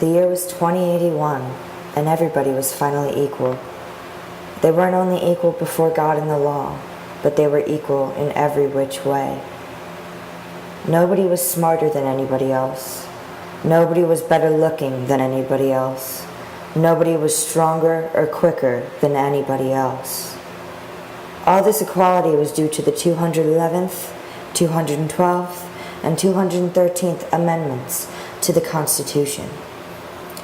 The year was 2081, and everybody was finally equal. They weren't only equal before God and the law, but they were equal in every which way. Nobody was smarter than anybody else. Nobody was better looking than anybody else. Nobody was stronger or quicker than anybody else. All this equality was due to the 211th, 212th, and 213th Amendments to the Constitution,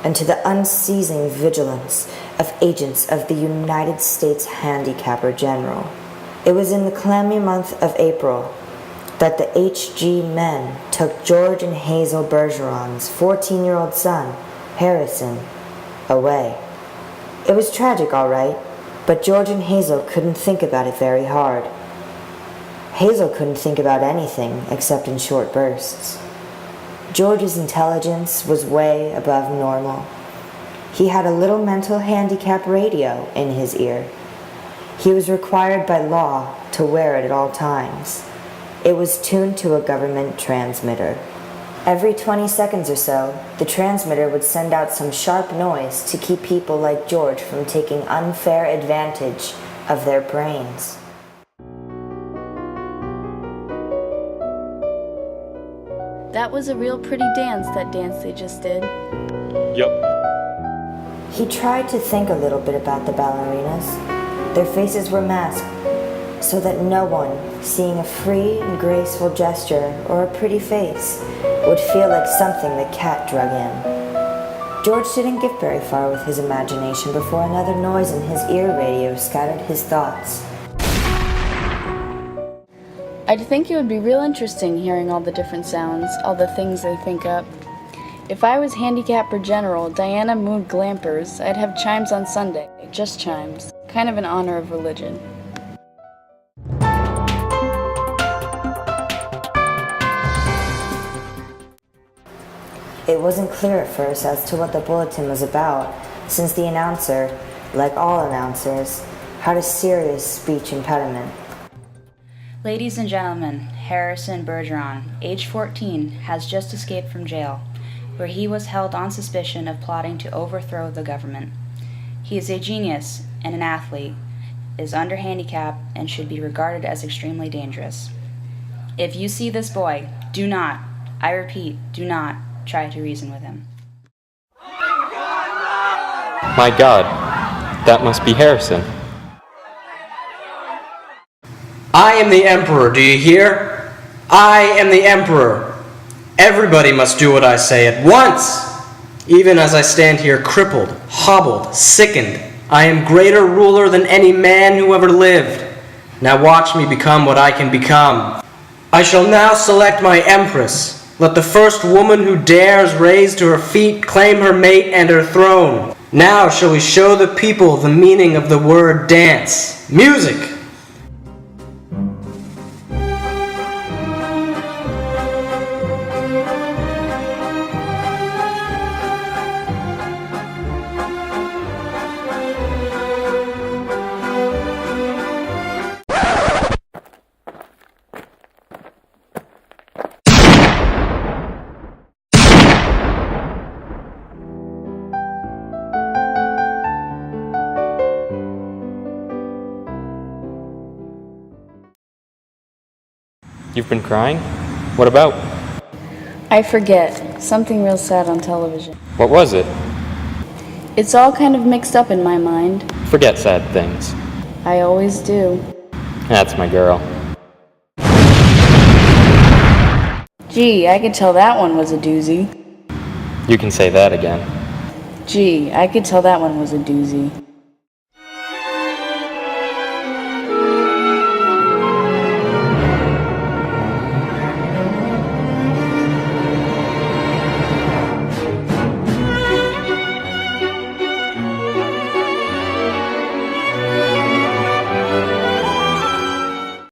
and to the unceasing vigilance of agents of the United States Handicapper General. It was in the clammy month of April that the H.G. men took George and Hazel Bergeron's 14-year-old son, Harrison, away. It was tragic, all right, but George and Hazel couldn't think about it very hard. Hazel couldn't think about anything except in short bursts. George's intelligence was way above normal. He had a little mental handicap radio in his ear. He was required by law to wear it at all times. It was tuned to a government transmitter. Every 20 seconds or so, the transmitter would send out some sharp noise to keep people like George from taking unfair advantage of their brains. That was a real pretty dance they just did. Yup. He tried to think a little bit about the ballerinas. Their faces were masked, so that no one, seeing a free and graceful gesture or a pretty face, would feel like something the cat drug in. George didn't get very far with his imagination before another noise in his ear radio scattered his thoughts. I'd think it would be real interesting hearing all the different sounds, all the things they think up. If I was Handicapper General Diana Moon Glampers, I'd have chimes on Sunday, just chimes, kind of in honor of religion. It wasn't clear at first as to what the bulletin was about, since the announcer, like all announcers, had a serious speech impediment. Ladies and gentlemen, Harrison Bergeron, age 14, has just escaped from jail, where he was held on suspicion of plotting to overthrow the government. He is a genius and an athlete, is under handicap, and should be regarded as extremely dangerous. If you see this boy, do not, I repeat, do not try to reason with him. My God, that must be Harrison. I am the Emperor, do you hear? I am the Emperor. Everybody must do what I say at once. Even as I stand here crippled, hobbled, sickened, I am greater ruler than any man who ever lived. Now watch me become what I can become. I shall now select my Empress. Let the first woman who dares raise to her feet claim her mate and her throne. Now shall we show the people the meaning of the word dance. Music! You've been crying? What about? I forget. Something real sad on television. What was it? It's all kind of mixed up in my mind. Forget sad things. I always do. That's my girl. Gee, I could tell that one was a doozy. You can say that again. Gee, I could tell that one was a doozy.